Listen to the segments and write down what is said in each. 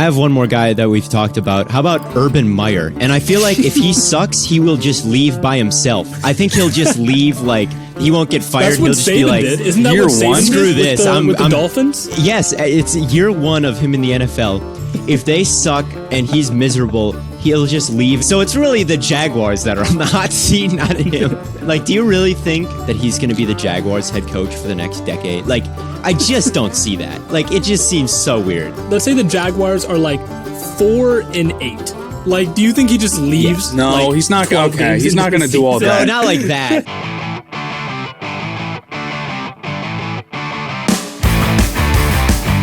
I have one more guy that we've talked about. How about Urban Meyer? And I feel like if he sucks, he will just leave by himself. I think he'll just leave, like, he won't get fired. That's what He'll just Saban be like, did. Isn't that year what Saban one? did Screw this. with the Dolphins? Yes, it's year one of him in the NFL. If they suck and he's miserable, he'll just leave. So it's really the Jaguars that are on the hot seat, not him. Like, do you really think that he's going to be the Jaguars head coach for the next decade? Like, I just don't see that. Like, it just seems so weird. Let's say the Jaguars are like 4-8. Like, do you think he just leaves? No, like, he's not. Okay, he's not going to do all that. No, not like that.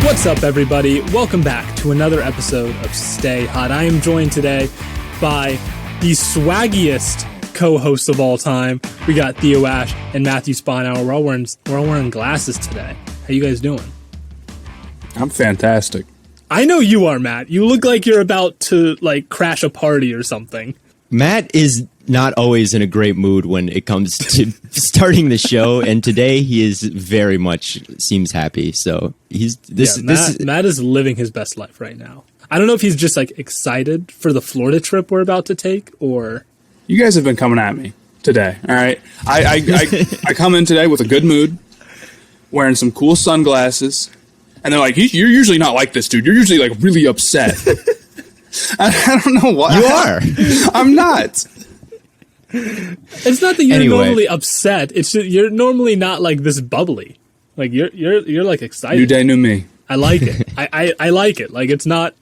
What's up, everybody? Welcome back to another episode of Stay Hot. I am joined today by the swaggiest co-hosts of all time. We got Theo Ash and Matthew Sponauer. We're all wearing glasses today. How you guys doing? I'm fantastic. I know you are, Matt. You look like you're about to like crash a party or something. Matt is not always in a great mood when it comes to starting the show, and today he is very much seems happy. So Matt is living his best life right now. I don't know if he's just like excited for the Florida trip we're about to take, or you guys have been coming at me today. All right, I come in today with a good mood, wearing some cool sunglasses, and they're like, "You're usually not like this, dude. You're usually like really upset." I don't know why. You are. I'm not. It's not that you're normally upset. It's just you're normally not like this bubbly. Like you're like excited. New day, new me. I like it. I like it. Like it's not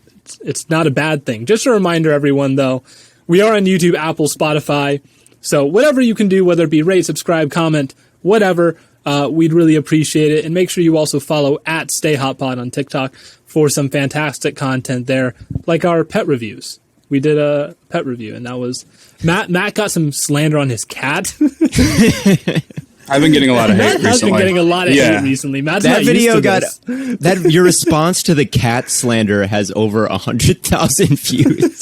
a bad thing. Just a reminder, everyone, though, we are on YouTube, Apple, Spotify. So whatever you can do, whether it be rate, subscribe, comment, whatever, we'd really appreciate it. And make sure you also follow at StayHotPod on TikTok for some fantastic content there, like our pet reviews. We did a pet review, and that was Matt got some slander on his cat. I've been getting a lot of hate recently. Matt has been getting a lot of hate recently. Matt's that not video used to got this. that. Your response to the cat slander has over 100,000 views.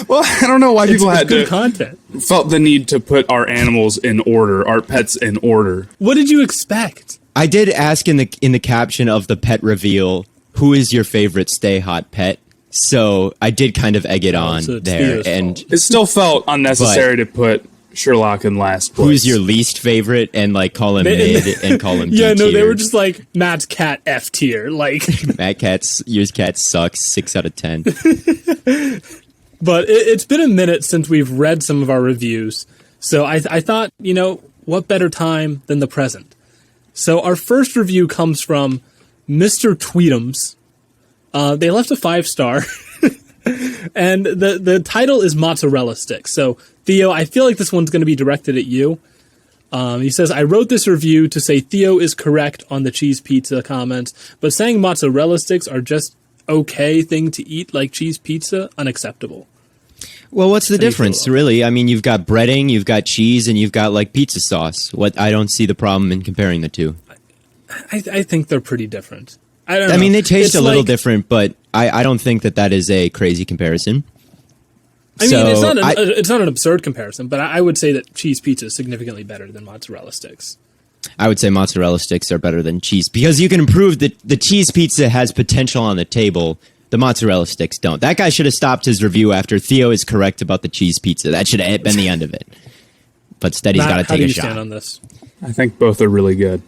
Well, I don't know why people had good content. Felt the need to put our animals in order, our pets in order. What did you expect? I did ask in the caption of the pet reveal, who is your favorite Stay Hot pet? So I did kind of egg it on so there, and it still felt unnecessary to put Sherlock in last place. Who's your least favorite? And like call him mid and call him yeah, D-tier. no, they were just like Matt's cat F tier, like your cat sucks 6 out of 10. But it's been a minute since we've read some of our reviews, so I thought, what better time than the present? So our first review comes from Mr. Tweetums. They left a 5-star, and the title is Mozzarella Sticks. So, Theo, I feel like this one's going to be directed at you. He says, I wrote this review to say Theo is correct on the cheese pizza comments, but saying mozzarella sticks are just okay thing to eat like cheese pizza, unacceptable. Well, what's the difference, really? I mean, you've got breading, you've got cheese, and you've got like pizza sauce. I don't see the problem in comparing the two. I think they're pretty different. I mean, they taste a little different, but I don't think that is a crazy comparison. I mean, it's not an absurd comparison, but I would say that cheese pizza is significantly better than mozzarella sticks. I would say mozzarella sticks are better than cheese because you can improve the cheese pizza has potential on the table. The mozzarella sticks don't. That guy should have stopped his review after Theo is correct about the cheese pizza. That should have been the end of it. But instead, he's got to take a shot. How do you stand on this? I think both are really good.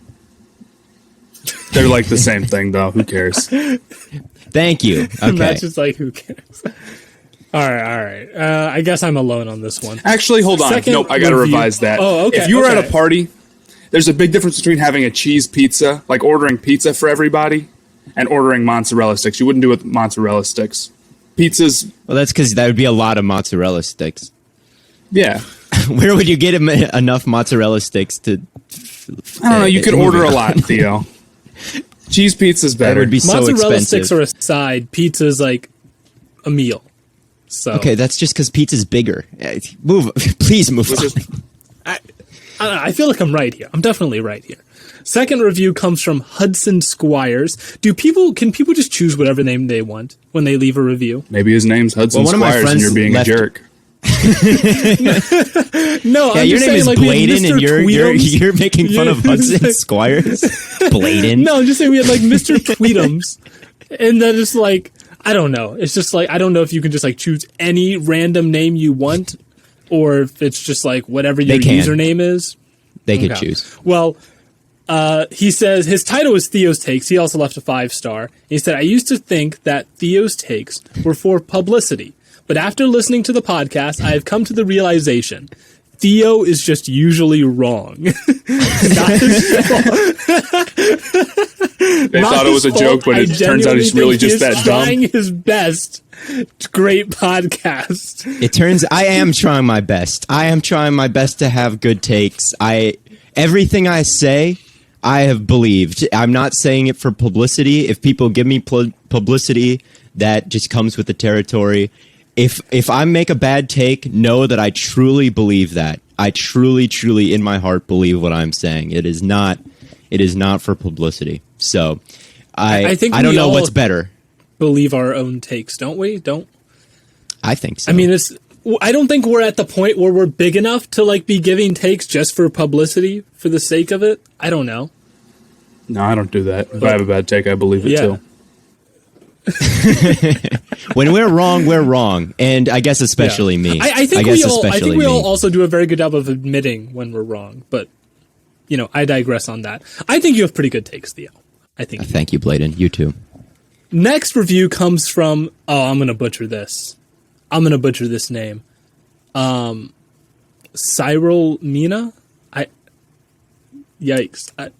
They're like the same thing, though. Who cares? Thank you. Okay. Matt's just like, who cares? All right. I guess I'm alone on this one. Actually, hold on. Nope, I got to revise that. Oh, okay. If you were at a party, there's a big difference between having a cheese pizza, like ordering pizza for everybody, and ordering mozzarella sticks. You wouldn't do it with mozzarella sticks. Pizzas... Well, that's because that would be a lot of mozzarella sticks. Yeah. Where would you get enough mozzarella sticks to... I don't know. You could order a lot, Theo. Cheese pizza's better. That would be so expensive. Mozzarella sticks are a side. Pizza's like a meal. So okay, that's just because pizza's bigger. Please move on. I feel like I'm right here. I'm definitely right here. Second review comes from Hudson Squires. Can people just choose whatever name they want when they leave a review? Maybe his name's Hudson Squires and you're being a jerk. No, yeah, I'm your name saying, is like, Blaiden, and you're making fun of Hudson Squires. Blaiden. No, I'm just saying we had like Mr. Tweetums, And then it's like, I don't know. It's just like, I don't know if you can just like choose any random name you want, or if it's just like whatever your username is. They could choose. Well, he says his title is Theo's Takes. He also left a 5-star. He said, I used to think that Theo's takes were for publicity, but after listening to the podcast, I have come to the realization Theo is just usually wrong. Not his fault. They thought it was a joke, but it turns out he's really just that dumb. Trying his best. Great podcast. I am trying my best. I am trying my best to have good takes. Everything I say, I have believed. I'm not saying it for publicity. If people give me publicity, that just comes with the territory. If I make a bad take, know that I truly believe that. I truly, truly, in my heart, believe what I'm saying. It is not for publicity. So I don't know what's better. Believe our own takes, don't we? I think so. I mean, I don't think we're at the point where we're big enough to like be giving takes just for publicity for the sake of it. I don't know. No, I don't do that. If I have a bad take, I believe it too. When we're wrong, and I guess especially me. I think we all also do a very good job of admitting when we're wrong, but I digress on that. I think you have pretty good takes, Theo. I think. Thank you, Blaiden. You too. Next review comes from I'm gonna butcher this. I'm gonna butcher this name. Cyril Mina. Yikes.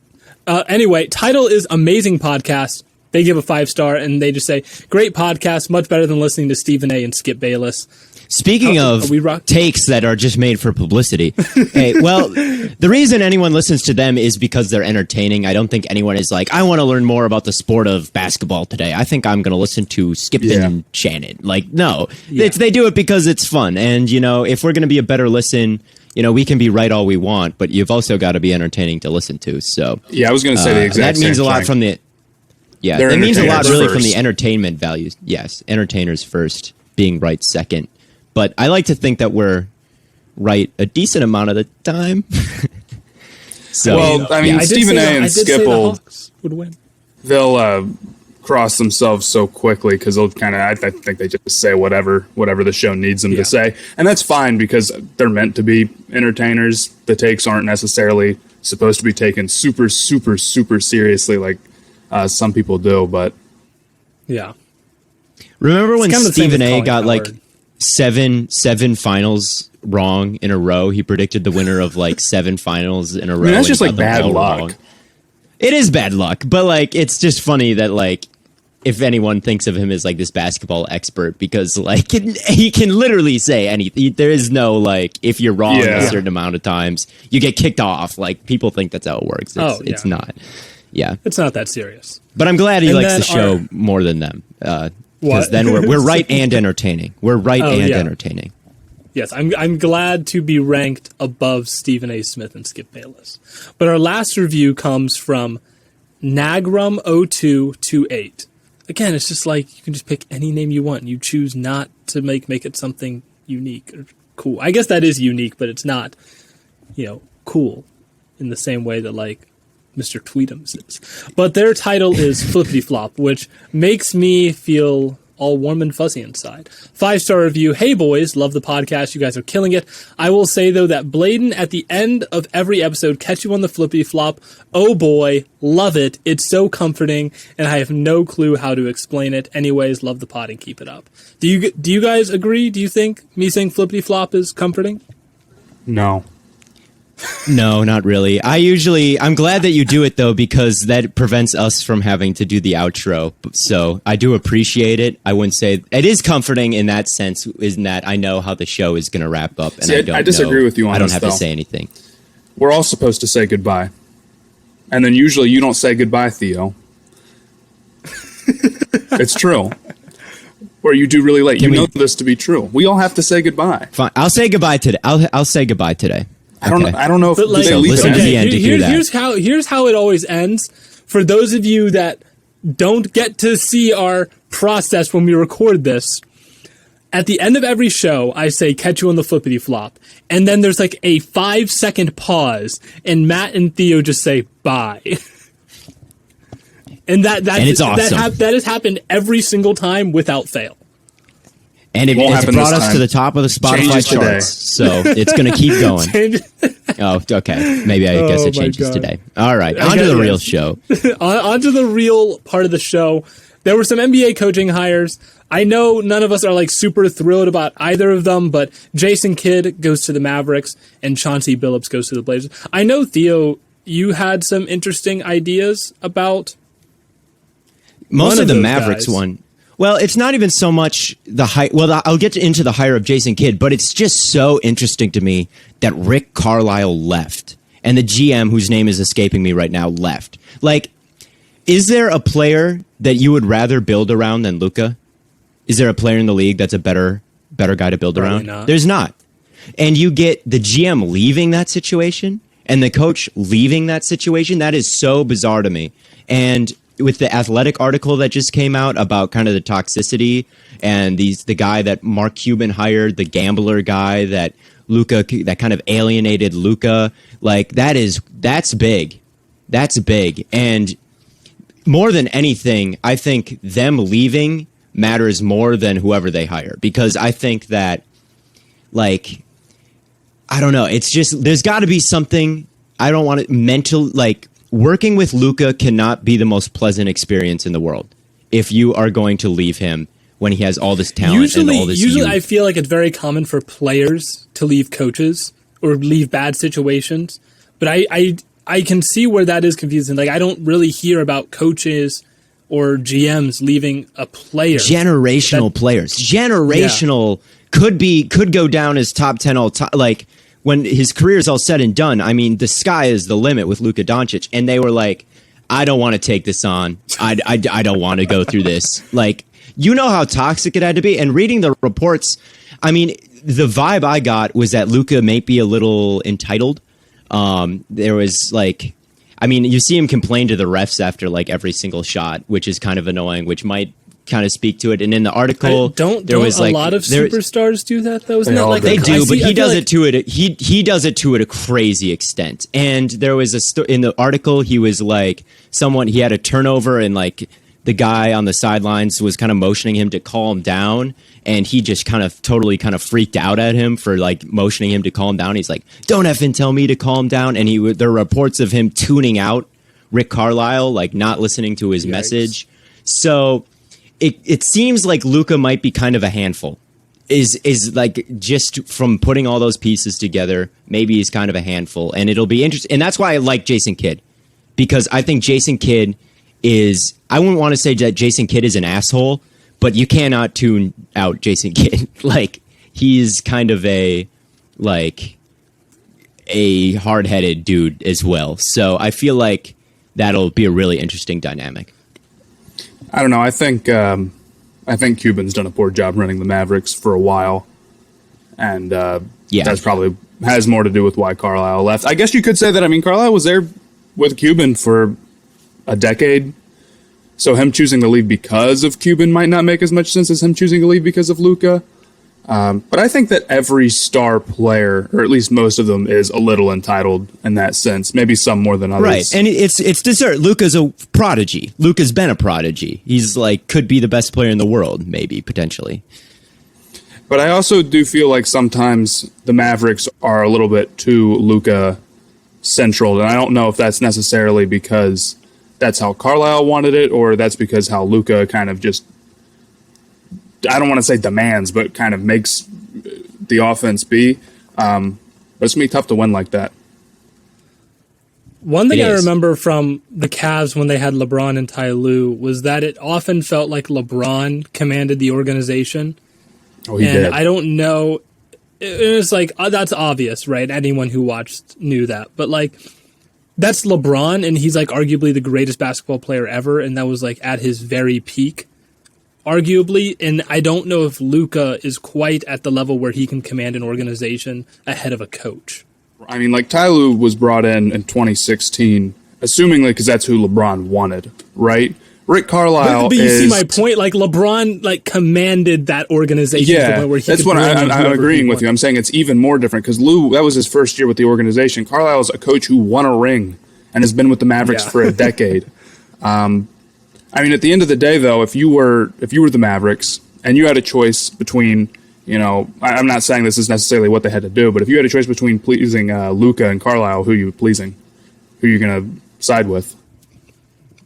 Anyway, title is Amazing Podcast. They give a 5-star, and they just say, great podcast, much better than listening to Stephen A. and Skip Bayless. Speaking of takes that are just made for publicity, hey, well, the reason anyone listens to them is because they're entertaining. I don't think anyone is like, I want to learn more about the sport of basketball today. I think I'm going to listen to Skip and Shannon. Like, no, they do it because it's fun. And, if we're going to be a better listen, we can be right all we want, but you've also got to be entertaining to listen to. So yeah, I was going to say the exact same That means a lot thing. from the... Yeah, that means a lot really from the entertainment values. Yes, entertainers first, being right second. But I like to think that we're right a decent amount of the time. So, I mean, Stephen A. and Skip would win. They'll cross themselves so quickly because they'll kind of, I think they just say whatever the show needs them to say. And that's fine because they're meant to be entertainers. The takes aren't necessarily supposed to be taken super, super, super seriously like some people do, but yeah. Remember when Stephen A. got like seven finals wrong in a row? He predicted the winner of like 7 finals in a row. I mean, that's just like bad luck. Wrong. It is bad luck, but like it's just funny that like if anyone thinks of him as like this basketball expert, because like he can literally say anything. There is no like if you're wrong a certain amount of times, you get kicked off. Like people think that's how it works. It's not. Yeah, it's not that serious. But I'm glad he likes the show more than them, because then we're right and entertaining. We're right and entertaining. Yes, I'm glad to be ranked above Stephen A. Smith and Skip Bayless. But our last review comes from Nagrum0228. Again, it's just like you can just pick any name you want, and you choose not to make it something unique or cool. I guess that is unique, but it's not, cool in the same way that like Mr. Tweetums is. But their title is Flippity Flop, which makes me feel all warm and fuzzy inside. 5-star review. Hey boys, love the podcast. You guys are killing it. I will say though that Blaiden at the end of every episode catch you on the flippity flop. Oh boy, love it. It's so comforting, and I have no clue how to explain it. Anyways, love the pod and keep it up. Do you guys agree? Do you think me saying flippity flop is comforting? No. No, not really. I'm glad that you do it though, because that prevents us from having to do the outro. So I do appreciate it. I wouldn't say it is comforting in that sense, in that I know how the show is going to wrap up. And I disagree with you on this. I don't have to say anything. We're all supposed to say goodbye. And then usually you don't say goodbye, Theo. It's true. Or you do really late. You know this to be true. We all have to say goodbye. Fine. I'll say goodbye today. I'll say goodbye today. I don't know if but like, they leave listen to the end to hear that. Here's how it always ends. For those of you that don't get to see our process when we record this, at the end of every show, I say, catch you on the flippity flop. And then there's like a 5-second pause, and Matt and Theo just say, bye. And it's awesome. That has happened every single time without fail. And it's brought us to the top of the Spotify charts, so it's going to keep going. Oh, okay. Maybe I guess it changes today. All right, on to the real show. On to the real part of the show. There were some NBA coaching hires. I know none of us are like super thrilled about either of them, but Jason Kidd goes to the Mavericks and Chauncey Billups goes to the Blazers. I know, Theo, you had some interesting ideas about most of the Mavericks one. Well, it's not even so much the hire. Well, I'll get into the hire of Jason Kidd, but it's just so interesting to me that Rick Carlisle left and the GM, whose name is escaping me right now, left. Like, is there a player that you would rather build around than Luka? Is there a player in the league that's a better guy to build Probably around? not. There's not. And you get the GM leaving that situation and the coach leaving that situation. That is so bizarre to me. And with the Athletic article that just came out about kind of the toxicity and the guy that Mark Cuban hired, the gambler guy that Luka, that kind of alienated Luka, like that's big. That's big. And more than anything, I think them leaving matters more than whoever they hire, because I think that, like, I don't know. It's just, there's got to be something. I don't want it like, working with Luka cannot be the most pleasant experience in the world if you are going to leave him when he has all this talent and all this Usually youth. I feel like it's very common for players to leave coaches or leave bad situations. But I can see where that is confusing. Like, I don't really hear about coaches or GMs leaving a player. Generational players. Generational could go down as top 10 all time. Like, when his career is all said and done, I mean, the sky is the limit with Luka Doncic. And they were like, I don't want to take this on. I don't want to go through this. Like, you know how toxic it had to be. And reading the reports, I mean, the vibe I got was that Luka may be a little entitled. There was like, I mean, you see him complain to the refs after like every single shot, which is kind of annoying, which might kind of speak to it. And in the article, don't a lot of superstars do that though? Isn't that like they do, but he does it to it. He does it to a crazy extent. And there was in the article, he was like he had a turnover and like the guy on the sidelines was kind of motioning him to calm down. And he just kind of freaked out at him for like motioning him to calm down. He's like, don't effing tell me to calm down. And there are reports of him tuning out Rick Carlisle, like not listening to his message. So it seems like Luka might be kind of a handful. Is like, just from putting all those pieces together, maybe he's kind of a handful. And it'll be interesting. And that's why I like Jason Kidd, because I think Jason Kidd I wouldn't want to say that Jason Kidd is an asshole, but you cannot tune out Jason Kidd. Like, he's kind of a hard-headed dude as well. So I feel like that'll be a really interesting dynamic. I don't know. I think Cuban's done a poor job running the Mavericks for a while, and that's probably has more to do with why Carlisle left. I guess you could say that. I mean, Carlisle was there with Cuban for a decade. So him choosing to leave because of Cuban might not make as much sense as him choosing to leave because of Luka. But I think that every star player, or at least most of them, is a little entitled in that sense. Maybe some more than others. Right, and it's dessert. Luka's a prodigy. Luka's been a prodigy. He's like, could be the best player in the world, maybe, potentially. But I also do feel like sometimes the Mavericks are a little bit too Luka central, and I don't know if that's necessarily because that's how Carlisle wanted it, or that's because how Luka kind of just, I don't want to say demands, but kind of makes the offense be. But it's going to be tough to win like that. One thing I remember from the Cavs when they had LeBron and Ty Lue was that it often felt like LeBron commanded the organization. Oh, he did. I don't know. It was like, that's obvious, right? Anyone who watched knew that. But like, that's LeBron, and he's like arguably the greatest basketball player ever, and that was like at his very peak, arguably. And I don't know if Luka is quite at the level where he can command an organization ahead of a coach. I mean, like, Ty Lue was brought in 2016, assumingly because that's who LeBron wanted, right? Rick Carlisle but you see my point. Like, LeBron like commanded that organization. Yeah, to the point where he that's what I'm agreeing with you. I'm saying it's even more different because Lue, that was his first year with the organization. Carlisle's a coach who won a ring and has been with the Mavericks for a decade. I mean, at the end of the day, though, if you were the Mavericks and you had a choice between, I'm not saying this is necessarily what they had to do, but if you had a choice between pleasing Luka and Carlisle, who are you pleasing? Who are you going to side with?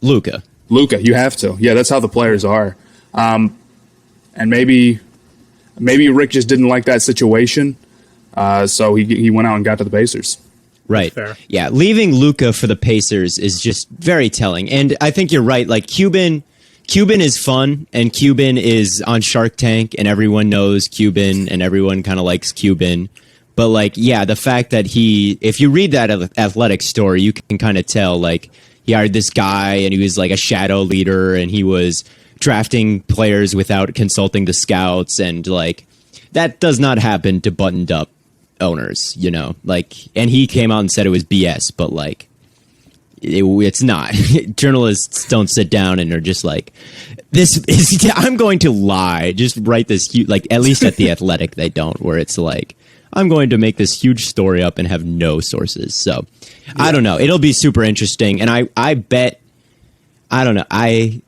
Luka, you have to. Yeah, that's how the players are. And maybe Rick just didn't like that situation, so he went out and got to the Pacers. Right. Fair. Yeah, leaving Luka for the Pacers is just very telling. And I think you're right. Like, Cuban is fun, and Cuban is on Shark Tank, and everyone knows Cuban, and everyone kind of likes Cuban. But, like, yeah, the fact that if you read that athletic story, you can kind of tell, like, he hired this guy, and he was, like, a shadow leader, and he was drafting players without consulting the scouts, and, like, that does not happen to buttoned-up owners, like, and he came out and said it was BS, but like it's not. Journalists don't sit down and are just like, this is, I'm going to lie, just write this huge, like, at least at the Athletic they don't, where it's like, I'm going to make this huge story up and have no sources. So I don't know, it'll be super interesting, and I bet, I don't know.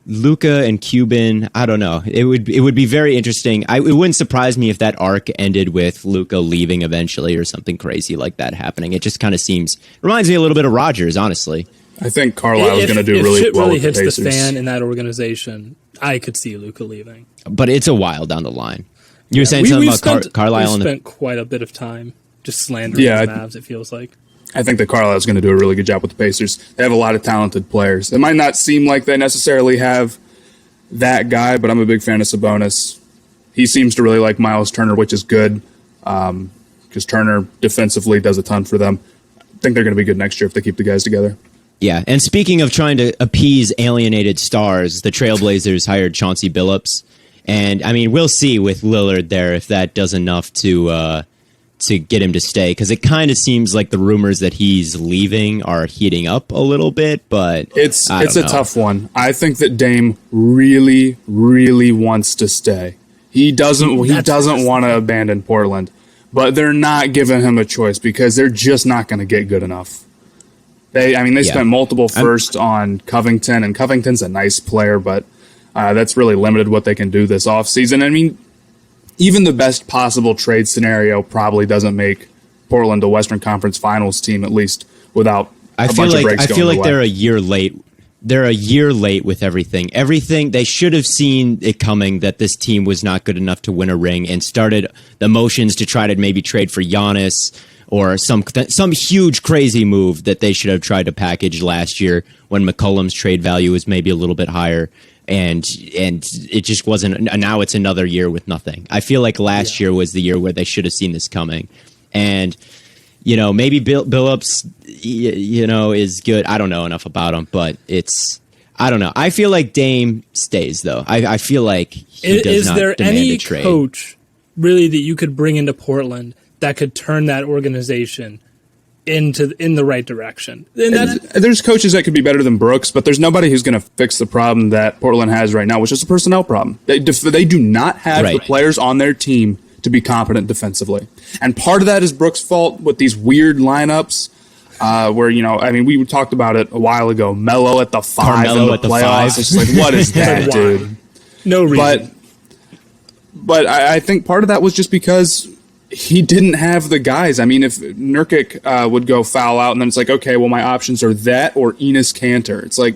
Luka and Cuban, I don't know. It would be very interesting. It wouldn't surprise me if that arc ended with Luka leaving eventually or something crazy like that happening. It just kind of reminds me a little bit of Rodgers, honestly. I think Carlisle is going to do really shit well really with the hits Pacers. the fan in that organization, I could see Luka leaving. But it's a while down the line. You were saying something about Carlisle. We spent quite a bit of time just slandering the Mavs, it feels like. I think that Carlisle is going to do a really good job with the Pacers. They have a lot of talented players. It might not seem like they necessarily have that guy, but I'm a big fan of Sabonis. He seems to really like Miles Turner, which is good because Turner defensively does a ton for them. I think they're going to be good next year if they keep the guys together. Yeah, and speaking of trying to appease alienated stars, the Trailblazers hired Chauncey Billups. And, I mean, we'll see with Lillard there if that does enough to get him to stay, because it kind of seems like the rumors that he's leaving are heating up a little bit, but it's a tough one. I think that Dame really, really wants to stay. He doesn't want to abandon Portland, but they're not giving him a choice because they're just not going to get good enough. They spent multiple firsts on Covington, and Covington's a nice player, but that's really limited what they can do this offseason. I mean, even the best possible trade scenario probably doesn't make Portland a Western Conference Finals team, at least without a bunch of breaks going I feel like away. they're a year late. They're a year late with everything. Everything, they should have seen it coming that this team was not good enough to win a ring and started the motions to try to maybe trade for Giannis or some huge crazy move that they should have tried to package last year when McCollum's trade value was maybe a little bit higher. And it just wasn't. Now it's another year with nothing. I feel like last year was the year where they should have seen this coming. And, maybe Billups, is good. I don't know enough about him, but I don't know. I feel like Dame stays, though. I feel like he does not demand a trade. Is there any coach, really, that you could bring into Portland that could turn that organization in the right direction? There's coaches that could be better than Brooks, but there's nobody who's going to fix the problem that Portland has right now, which is a personnel problem. They do not have the players on their team to be competent defensively. And part of that is Brooks' fault with these weird lineups where, we talked about it a while ago. Melo at the 5 in the playoffs. It's like, what is that, dude? No reason. But I think part of that was just because he didn't have the guys. I mean, if Nurkic would go foul out, and then it's like, okay, well, my options are that or Enes Kanter. It's like,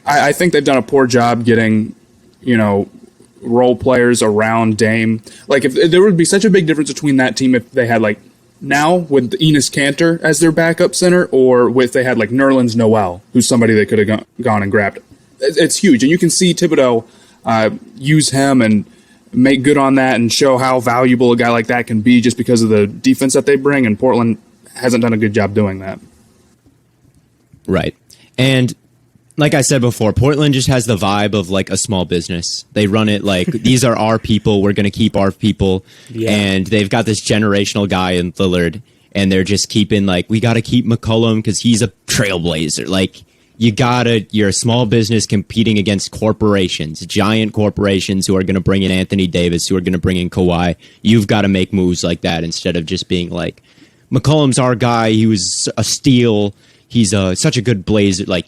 I think they've done a poor job getting, role players around Dame. Like, if there would be such a big difference between that team if they had, like, now with Enes Kanter as their backup center, or if they had, like, Nerlens Noel, who's somebody they could have gone and grabbed. It's huge. And you can see Thibodeau use him and make good on that and show how valuable a guy like that can be just because of the defense that they bring, and Portland hasn't done a good job doing that. Right. And like I said before, Portland just has the vibe of like a small business. They run it like, these are our people, we're going to keep our people. Yeah. And they've got this generational guy in Lillard, and they're just keeping like, we got to keep McCollum because he's a trailblazer. Like, you're a small business competing against corporations, giant corporations who are going to bring in Anthony Davis, who are going to bring in Kawhi. You've got to make moves like that instead of just being like, McCollum's our guy. He was a steal. He's such a good blazer. Like,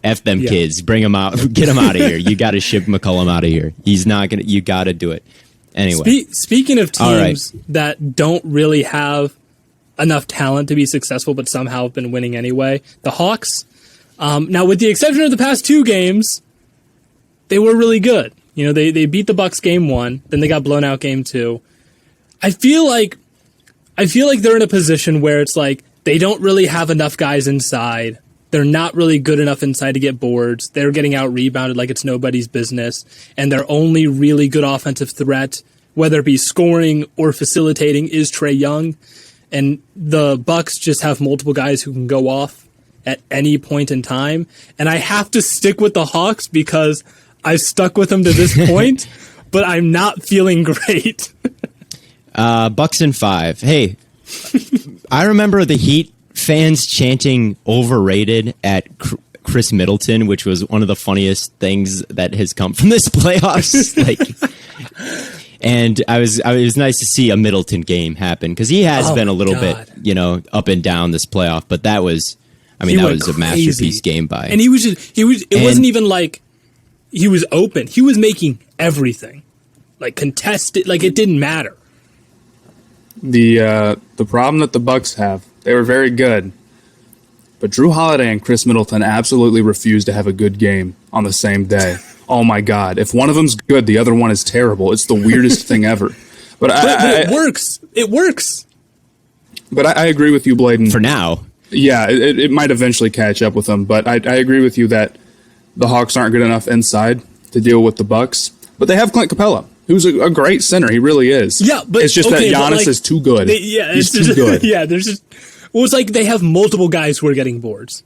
F them kids, bring them out, get them out of here. You got to ship McCollum out of here. He's not going to, you got to do it. Anyway. Speaking of teams that don't really have enough talent to be successful, but somehow have been winning anyway, the Hawks, now with the exception of the past 2 games, they were really good. They beat the Bucks game 1, then they got blown out game 2. I feel like they're in a position where it's like they don't really have enough guys inside. They're not really good enough inside to get boards. They're getting out rebounded like it's nobody's business. And their only really good offensive threat, whether it be scoring or facilitating, is Trae Young. And the Bucks just have multiple guys who can go off at any point in time. And I have to stick with the Hawks because I've stuck with them to this point, but I'm not feeling great. Bucks in 5. Hey, I remember the Heat fans chanting overrated at Chris Middleton, which was one of the funniest things that has come from this playoffs. And it was nice to see a Middleton game happen because he has been a little bit, up and down this playoff. But that was, that was a masterpiece game by. And it wasn't even like he was open. He was making everything like contested, like it didn't matter. The problem that the Bucks have, they were very good, but Drew Holiday and Chris Middleton absolutely refused to have a good game on the same day. Oh my God! If one of them's good, the other one is terrible. It's the weirdest thing ever. But it works. It works. But I agree with you, Blaiden. For now, yeah, it might eventually catch up with them. But I agree with you that the Hawks aren't good enough inside to deal with the Bucks. But they have Clint Capella, who's a great center. He really is. Yeah, but it's just that Giannis is too good. He's too good. Yeah, there's just. Well, it's like they have multiple guys who are getting boards.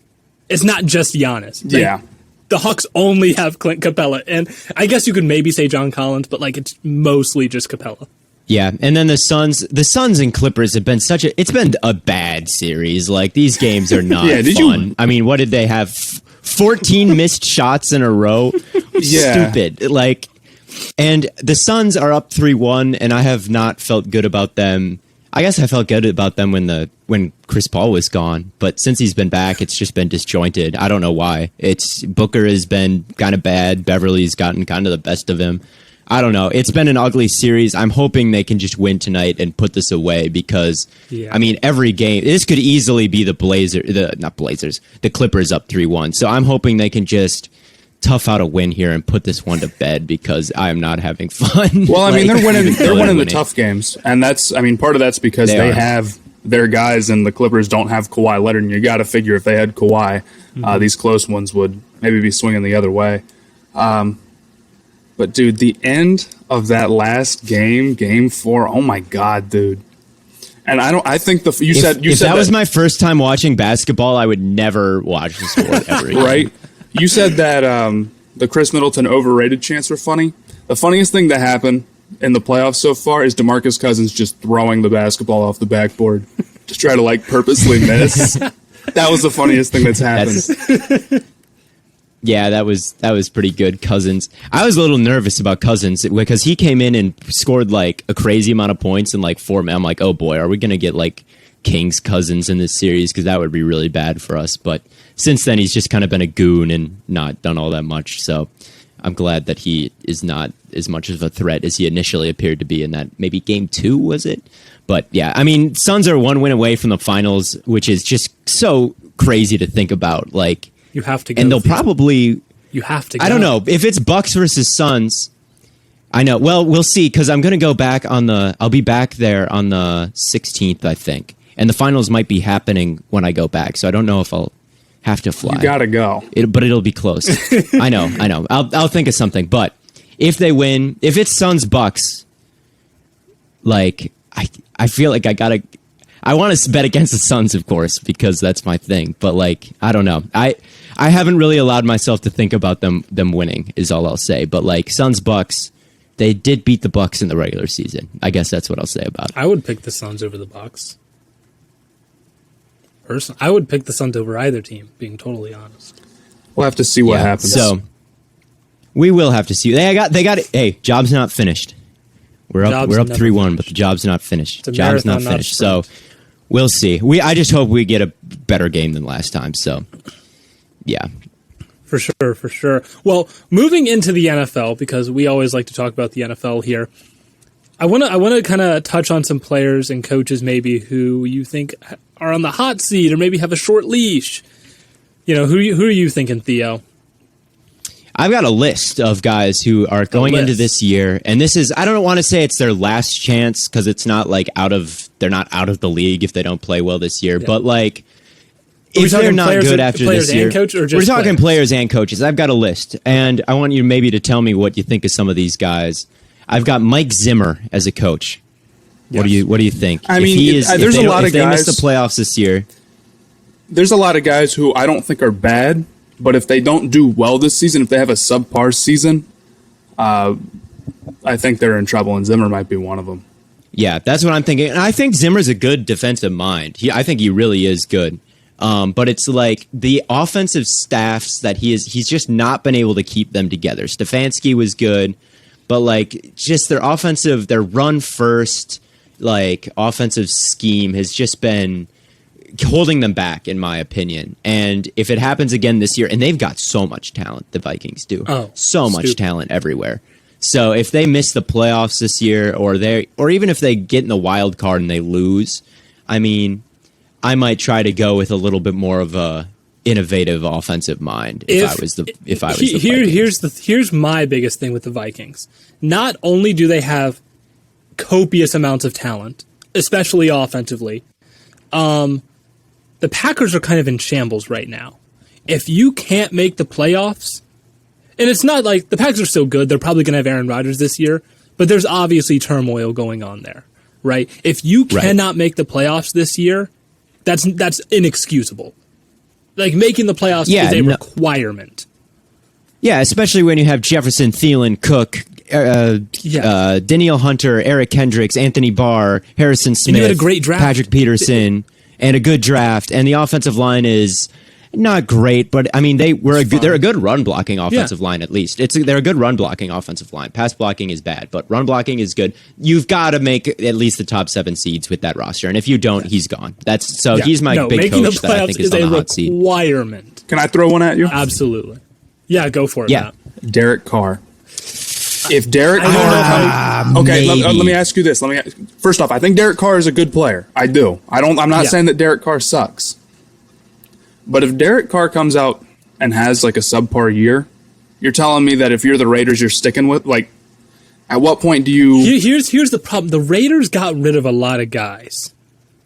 It's not just Giannis. Yeah. The Hawks only have Clint Capella, and I guess you could maybe say John Collins, but it's mostly just Capella. Yeah, and then the Suns and Clippers have been it's been a bad series. Like, these games are not fun. I mean, what did they have? 14 missed shots in a row? Yeah. Stupid. And the Suns are up 3-1, and I have not felt good about them. I guess I felt good about them when Chris Paul was gone, but since he's been back, it's just been disjointed. I don't know why. Booker has been kind of bad. Beverly's gotten kind of the best of him. I don't know. It's been an ugly series. I'm hoping they can just win tonight and put this away because, every game, this could easily be the Clippers up 3-1. So I'm hoping they can just tough out a win here and put this one to bed because I am not having fun. Well, they're winning the tough games, and that's part of that's because they have their guys, and the Clippers don't have Kawhi Leonard. And you got to figure if they had Kawhi, these close ones would maybe be swinging the other way. But dude, the end of that last game, Game 4. Oh my God, dude! And I think if that was my first time watching basketball, I would never watch the sport ever again. Right? You said that the Chris Middleton overrated chants were funny. The funniest thing that happened in the playoffs so far is DeMarcus Cousins just throwing the basketball off the backboard to try to purposely miss. That was the funniest thing that's happened. Yeah, that was pretty good, Cousins. I was a little nervous about Cousins because he came in and scored a crazy amount of points in 4 minutes. I'm like, oh boy, are we gonna get Kings Cousins in this series? Because that would be really bad for us. But since then, he's just kind of been a goon and not done all that much. So I'm glad that he is not as much of a threat as he initially appeared to be in that maybe Game 2, was it? But yeah, Suns are 1 win away from the finals, which is just so crazy to think about. You have to go. And they'll probably... You have to go. I don't know. If it's Bucks versus Suns, I know. Well, we'll see, because I'm going to go back I'll be back there on the 16th, I think. And the finals might be happening when I go back, so I don't know if I'll have to fly. You gotta go. But it'll be close. I know. I'll think of something. But if they win, if it's Suns Bucks, I feel like I want to bet against the Suns, of course, because that's my thing. But I don't know. I haven't really allowed myself to think about them winning, is all I'll say. But Suns Bucks, they did beat the Bucks in the regular season. I guess that's what I'll say about it. I would pick the Suns over the Bucks. Personally, I would pick the Suns over either team, being totally honest. We'll have to see what happens. So we will have to see. They got it. Hey, job's not finished. We're up 3-1, but the job's not finished. Job's not finished. So we'll see. I just hope we get a better game than last time. So yeah. For sure, for sure. Well, moving into the NFL, because we always like to talk about the NFL here, I want to kind of touch on some players and coaches maybe who you think are on the hot seat or maybe have a short leash. Who are you thinking, Theo? I've got a list of guys who are going into this year, and this is, I don't want to say it's their last chance because it's not like they're not out of the league if they don't play well this year, but like, if they're not good after this year, we're talking players and coaches. I've got a list, and I want you maybe to tell me what you think of some of these guys. I've got Mike Zimmer as a coach. Yes. What do you think? I mean, there's a lot of guys. If they miss the playoffs this year, there's a lot of guys who I don't think are bad, but if they don't do well this season, if they have a subpar season, I think they're in trouble, and Zimmer might be one of them. Yeah, that's what I'm thinking. And I think Zimmer's a good defensive mind. I think he really is good. But it's like the offensive staffs that he's just not been able to keep them together. Stefanski was good, but like just their run first, like offensive scheme has just been holding them back, in my opinion. And if it happens again this year, and they've got so much talent, the Vikings do, much talent everywhere. So if they miss the playoffs this year, or even if they get in the wild card and they lose, I mean, I might try to go with a little bit more of a innovative offensive mind if I was the Vikings. Here's my biggest thing with the Vikings. Not only do they have copious amounts of talent, especially offensively, the Packers are kind of in shambles right now. If you can't make the playoffs, and it's not like the Packers are so good, they're probably going to have Aaron Rodgers this year, but there's obviously turmoil going on there, right? If you cannot make the playoffs this year, that's inexcusable. Like, making the playoffs is a requirement. Yeah, especially when you have Jefferson, Thielen, Cook, Danielle Hunter, Eric Kendricks, Anthony Barr, Harrison Smith, and you had a great draft. Patrick Peterson, and a good draft. And the offensive line is not great, but I mean they're a good run blocking offensive line at least. They're a good run blocking offensive line. Pass blocking is bad, but run blocking is good. You've got to make at least the top 7 seeds with that roster, and if you don't, he's gone. He's my big coach that I think is on the hot seat. Requirement. Can I throw one at you? Absolutely. Yeah, go for it. Yeah, Matt. Derek Carr. If Derek Carr, let me ask you this. First off, I think Derek Carr is a good player. I do. I'm not saying that Derek Carr sucks. But if Derek Carr comes out and has like a subpar year, you're telling me that if you're the Raiders, you're sticking with, like, at what point do you... Here's the problem. The Raiders got rid of a lot of guys.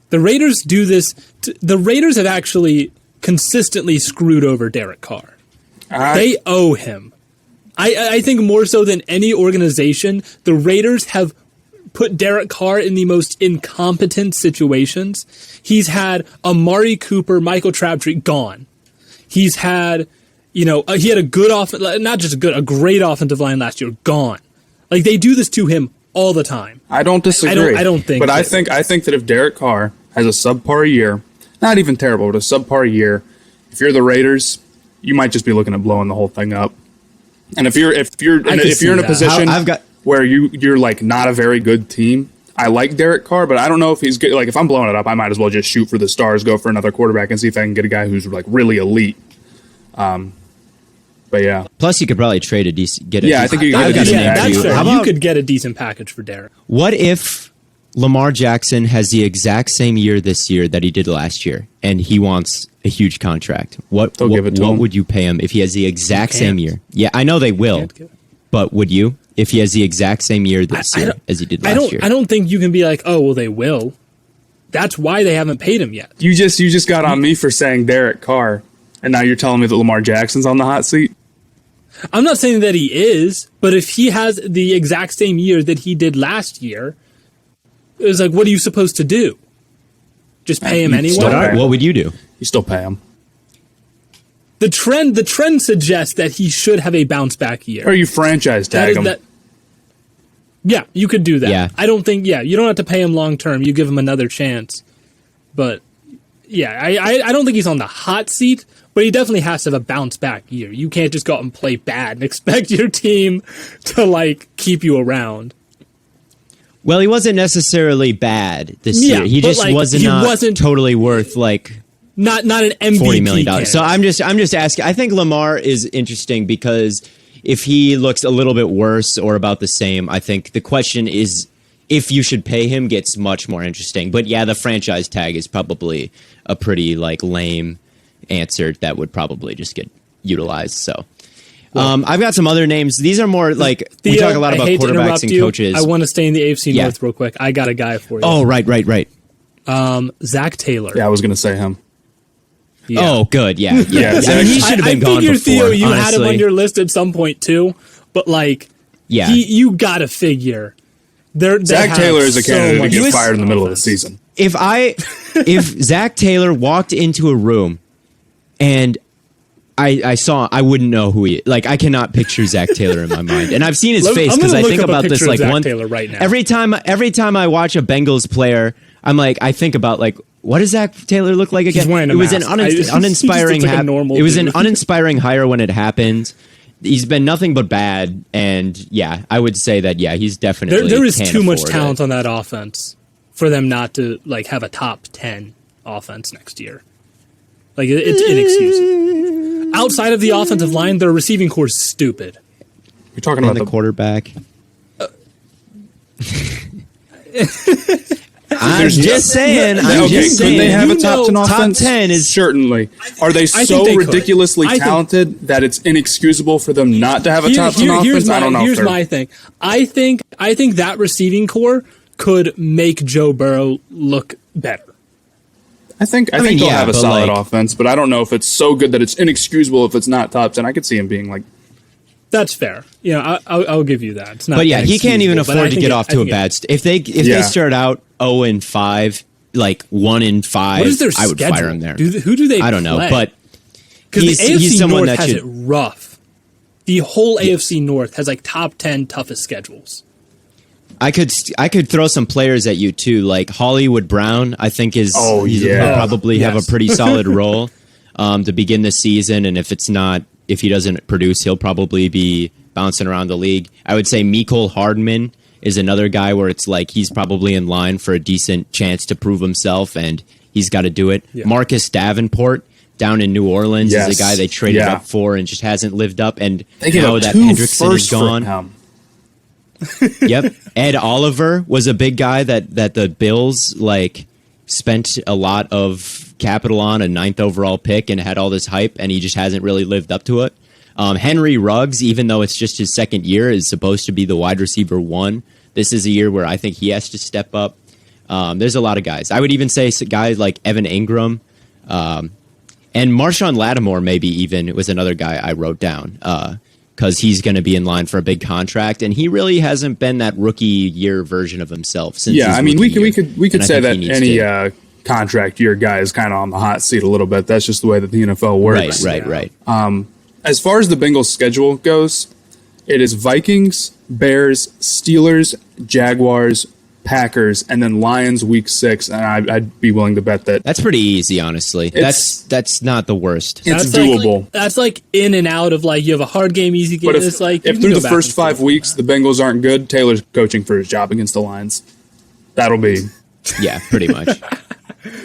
The Raiders do this... The Raiders have actually consistently screwed over Derek Carr. They owe him. I think more so than any organization, the Raiders have put Derek Carr in the most incompetent situations. He's had Amari Cooper, Michael Crabtree gone. He's had, he had a good a great offensive line last year, gone. Like, they do this to him all the time. I don't disagree. I don't think. But I think that if Derek Carr has a subpar year, not even terrible, but a subpar year, if you're the Raiders, you might just be looking at blowing the whole thing up. And if you're in a position where you're like not a very good team, I like Derek Carr, but I don't know if he's good. Like, if I'm blowing it up, I might as well just shoot for the stars, go for another quarterback, and see if I can get a guy who's like really elite. But yeah. Plus, you could probably trade a decent. I think you could get a decent package. You could get a decent package for Derek. What if Lamar Jackson has the exact same year this year that he did last year, and he wants a huge contract? What would you pay him if he has the exact same year? Yeah, I know they will, but would you if he has the exact same year this year as he did last year? I don't think you can be like, oh, well, they will. That's why they haven't paid him yet. You just got on me for saying Derek Carr, and now you're telling me that Lamar Jackson's on the hot seat? I'm not saying that he is, but if he has the exact same year that he did last year, it was like, what are you supposed to do? Just pay him anyway? What would you do? You still pay him. The trend suggests that he should have a bounce back year. Or you franchise tag him. Yeah, you could do that. Yeah. I don't think, you don't have to pay him long term. You give him another chance. But, yeah, I don't think he's on the hot seat, but he definitely has to have a bounce back year. You can't just go out and play bad and expect your team to, like, keep you around. Well, he wasn't necessarily bad this year. He just wasn't totally worth, like... not an MVP. $40 million. candidate. So I'm just asking. I think Lamar is interesting because if he looks a little bit worse or about the same, I think the question is if you should pay him gets much more interesting. But yeah, the franchise tag is probably a pretty like lame answer that would probably just get utilized. So I've got some other names. These are more like Theo, we talk a lot about I hate to quarterbacks interrupt and you. coaches. I want to stay in the AFC Yeah. North real quick. I got a guy for you. Oh, right. Zac Taylor. Yeah, I was going to say him. Yeah. Oh, good. Yeah. Yeah, I mean, he should have been I gone figure, before. Theo, you had him honestly. on your list at some point too, but like, Yeah. you gotta figure. Zach Taylor is a candidate to much get fired in the middle of the offense. season. If Zac Taylor walked into a room and I wouldn't know who he. Like I cannot picture Zac Taylor in my mind, and I've seen his face I'm because gonna I look think up a about this picture of like Zac one. Taylor right now. Every time I watch a Bengals player, I'm like I think about like what does Zac Taylor look like again? wearing a It was mask. an He just uninspiring. looks like a normal It was an dude. uninspiring hire when it happened. He's been nothing but bad, and yeah, I would say that yeah, he's definitely there is can't too much afford talent it. on that offense for them not to like have a top 10 offense next year. Like it's inexcusable. Outside of the offensive line, their receiving core is stupid. You're talking And about the quarterback. I'm There's just saying. I'm okay, just could saying. they have a You top know, 10 top offense? 10 is- certainly. Are they think so they could. ridiculously I think- talented that it's inexcusable for them not to have a top 10 offense? I don't know. Here's my thing. I think that receiving core could make Joe Burrow look better. I think mean, they'll yeah, have a but solid like- offense, but I don't know if it's so good that it's inexcusable if it's not top 10. I could see him being like, That's fair. You know, I'll give you that. It's not. But yeah, he can't even inexcusable, but I afford to think get it- off I to a think it- bad. If they Yeah. start out 0-5, like 1-5, What is their I would schedule? fire him there. Who do they? I don't know, play? but because the he's AFC someone North that has should. it rough. The whole AFC North has like top 10 toughest schedules. I could throw some players at you too, like Hollywood Brown. I think he'll probably have a Yes. pretty solid role to begin the season, and if he doesn't produce, he'll probably be bouncing around the league. I would say Mecole Hardman is another guy where it's like he's probably in line for a decent chance to prove himself, and he's got to do it. Yeah. Marcus Davenport down in New Orleans Yes. is a guy they traded Yeah. up for and just hasn't lived up. And they give now up that 2 Hendrickson is firsts for gone, him. Yep. Ed Oliver was a big guy that the Bills like spent a lot of capital on, a 9th overall pick, and had all this hype, and he just hasn't really lived up to it. Henry Ruggs, even though it's just his second year, is supposed to be the wide receiver 1. This is a year where I think he has to step up. There's a lot of guys. I would even say guys like Evan Ingram and Marshawn Lattimore maybe even was another guy I wrote down because he's going to be in line for a big contract, and he really hasn't been that rookie year version of himself since. Yeah, his I mean, rookie we year. could And I say think that he needs any to- contract year guy is kind of on the hot seat a little bit. That's just the way that the NFL works. Right. As far as the Bengals schedule goes, it is Vikings, Bears, Steelers, Jaguars, Packers, and then Lions week 6. And I'd be willing to bet that That's pretty easy, honestly. It's- That's not the worst. it's That's doable. Like, that's like in and out of like you have a hard game, easy game. But if, It's like you if can through go the back first and forth. 5 weeks the Bengals aren't good, Taylor's coaching for his job against the Lions. That'll be Yeah, pretty much.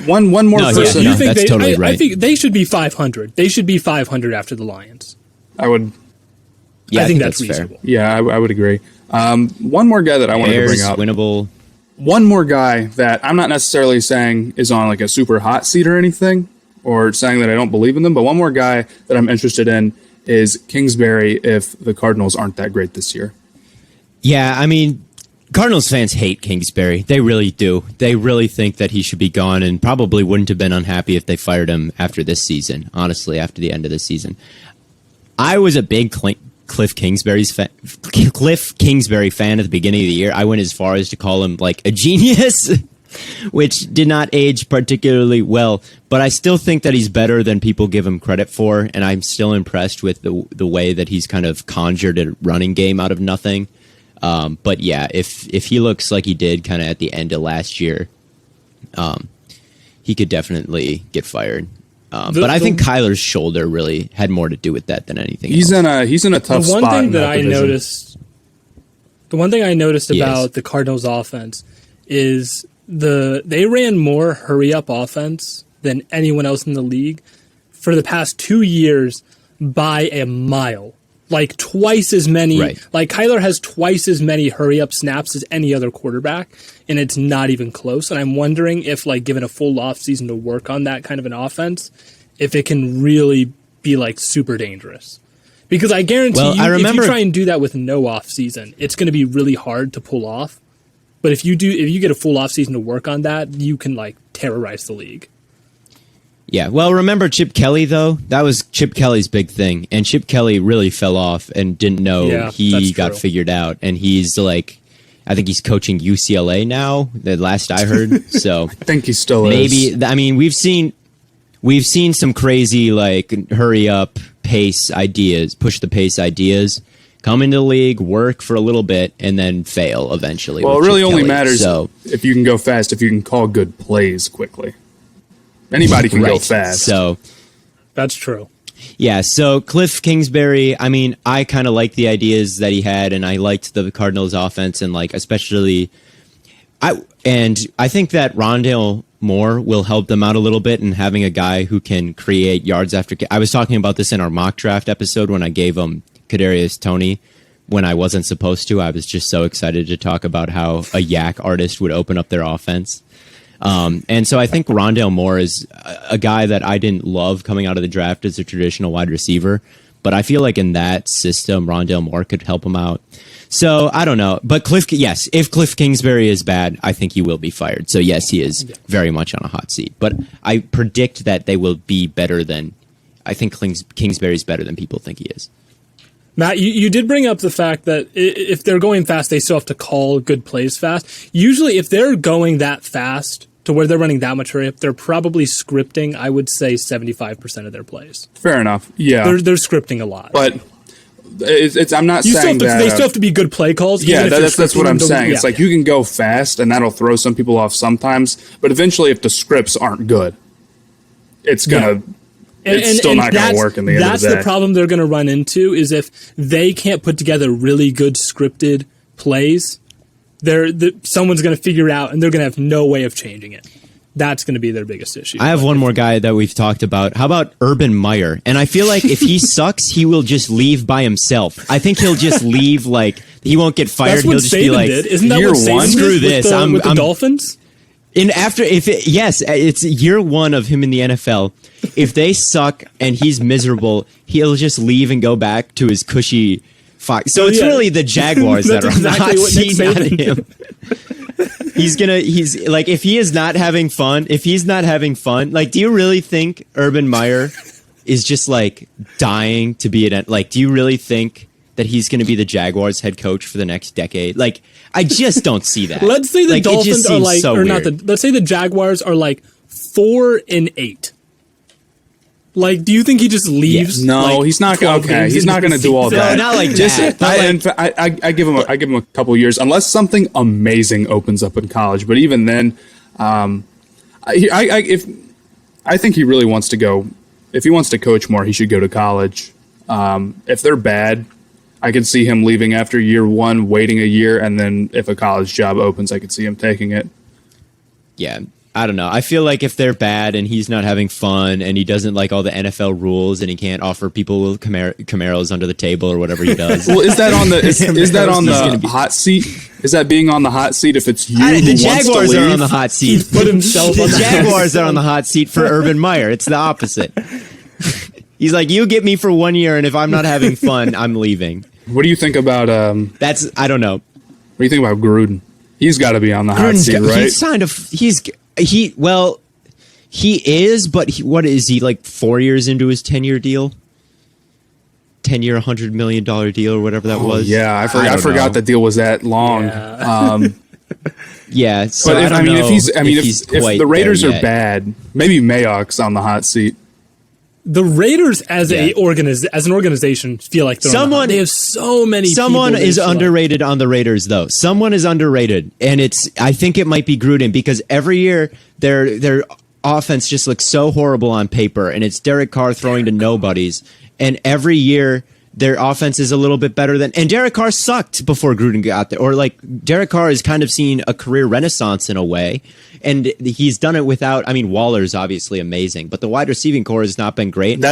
one more No, yeah, person. no. You think that's totally right. I think they should be 500. They should be 500 after the Lions. I would. Yeah, I think that's fair. reasonable. Yeah, I would agree. One more guy that I wanted to Bears, bring up. winnable. One more guy that I'm not necessarily saying is on like a super hot seat or anything, or saying that I don't believe in them, but one more guy that I'm interested in is Kingsbury if the Cardinals aren't that great this year. Yeah, I mean, Cardinals fans hate Kingsbury. They really do. They really think that he should be gone and probably wouldn't have been unhappy if they fired him after this season, honestly, after the end of the season. I was a big Kliff Kingsbury fan at the beginning of the year. I went as far as to call him like a genius, which did not age particularly well, but I still think that he's better than people give him credit for, and I'm still impressed with the way that he's kind of conjured a running game out of nothing. But yeah, if he looks like he did kind of at the end of last year, he could definitely get fired. But I think Kyler's shoulder really had more to do with that than anything He's else. in a tough The one spot. thing in that I division. noticed, the one thing I noticed Yes. about the Cardinals offense is they ran more hurry up offense than anyone else in the league for the past 2 years by a mile. Like twice as many. Right. Like Kyler has twice as many hurry-up snaps as any other quarterback, and it's not even close. And I'm wondering if, like, given a full offseason to work on that kind of an offense, if it can really be, like, super dangerous. Because I guarantee if you try and do that with no offseason, it's going to be really hard to pull off. But if you get a full offseason to work on that, you can, like, terrorize the league. Yeah, well, remember Chip Kelly, though? That was Chip Kelly's big thing. And Chip Kelly really fell off and didn't know he got figured out. And he's like, I think he's coaching UCLA now, the last I heard. So I think he still is. Maybe, I mean, we've seen some crazy, like, hurry up pace ideas, push the pace ideas, come into the league, work for a little bit, and then fail eventually. Well, it really only matters if you can go fast, if you can call good plays quickly. Anybody can go fast. So that's true. Yeah, so Kliff Kingsbury, I mean, I kind of liked the ideas that he had, and I liked the Cardinals offense, and like especially I think that Rondale Moore will help them out a little bit, and having a guy who can create yards after. I was talking about this in our mock draft episode when I gave him Kadarius Toney when I wasn't supposed to. I was just so excited to talk about how a yak artist would open up their offense. And so I think Rondale Moore is a guy that I didn't love coming out of the draft as a traditional wide receiver, but I feel like in that system, Rondale Moore could help him out. So I don't know, but if Kliff Kingsbury is bad, I think he will be fired. So yes, he is very much on a hot seat, but I predict that they will be better than, I think Kingsbury's better than people think he is. Matt, you did bring up the fact that if they're going fast, they still have to call good plays fast. Usually, if they're going that fast to where they're running that much hurry up, they're probably scripting, I would say, 75% of their plays. Fair enough. Yeah. They're scripting a lot. But I'm not saying that... They still have to be good play calls. Yeah, that's what I'm saying. It's like you can go fast, and that'll throw some people off sometimes. But eventually, if the scripts aren't good, it's going to... It's still not going to work in the end of the day. That's the problem they're going to run into, is if they can't put together really good scripted plays, someone's going to figure it out, and they're going to have no way of changing it. That's going to be their biggest issue. I have one more guy that we've talked about. How about Urban Meyer? And I feel like if he sucks, he will just leave by himself. I think he'll just leave, like, he won't get fired. That's what He'll just Saban be like, did. Isn't that what Saban screw did this. with the Dolphins? It's year one of him in the NFL. If they suck and he's miserable, he'll just leave and go back to his cushy Fox. So it's really the Jaguars that are on the hot seat, not him. He's like, if he's not having fun, like, do you really think Urban Meyer is just like dying to be like, do you really think that he's going to be the Jaguars head coach for the next decade? Like, I just don't see that. Let's say the Dolphins are like, let's say the Jaguars are like 4-8. Like, do you think he just leaves? Yeah. No, he's not. Okay, he's not going to do all that. No, not like that. I give him a couple of years, unless something amazing opens up in college. But even then, I think he really wants to go. If he wants to coach more, he should go to college. If they're bad, I could see him leaving after year one, waiting a year, and then if a college job opens, I could see him taking it. Yeah, I don't know. I feel like if they're bad and he's not having fun and he doesn't like all the NFL rules and he can't offer people Camaros under the table or whatever he does. Well, is that on the hot seat? Is that being on the hot seat if it's you who the wants Jaguars to leave? are on the hot seat. He's put himself on the Jaguars are on the hot seat for Urban Meyer. It's the opposite. He's like, you get me for 1 year, and if I'm not having fun, I'm leaving. What do you think about I don't know. What do you think about Gruden? He's got to be on the hot seat, right? He is, but what is he, like 4 years into his 10-year deal? 10-year, $100 million deal or whatever that was. Yeah, I forgot the deal was that long. Yeah. Yeah, so but if the Raiders are yet. bad, maybe Mayock's on the hot seat. The Raiders as an organization feel like they have so many. Someone is underrated on the Raiders, though. Someone is underrated, and I think it might be Gruden, because every year their offense just looks so horrible on paper, and it's Derek Carr throwing to nobodies, and every year their offense is a little bit better than, and Derek Carr sucked before Gruden got there, or like Derek Carr has kind of seen a career renaissance in a way, and he's done it without, I mean, Waller's obviously amazing, but the wide receiving core has not been great.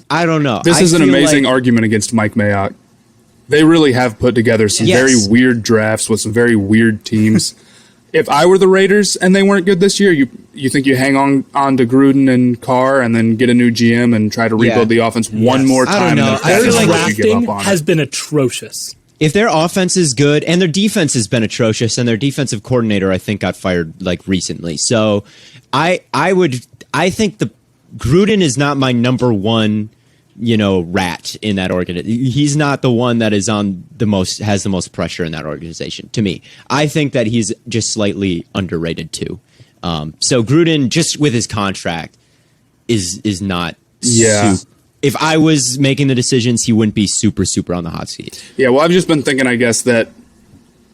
I don't know. This is an amazing argument against Mike Mayock. They really have put together some very weird drafts with some very weird teams. If I were the Raiders and they weren't good this year, you think you hang on to Gruden and Carr and then get a new GM and try to rebuild the offense one more time? I don't know. I feel like drafting has been atrocious. If their offense is good, and their defense has been atrocious, and their defensive coordinator, I think, got fired like recently. So I think the Gruden is not my number one, rat in that organization. He's not the one that is has the most pressure in that organization, to me. I think that he's just slightly underrated too. So Gruden, just with his contract, is not if I was making the decisions, he wouldn't be super on the hot seat. Yeah, well, I've just been thinking, I guess, that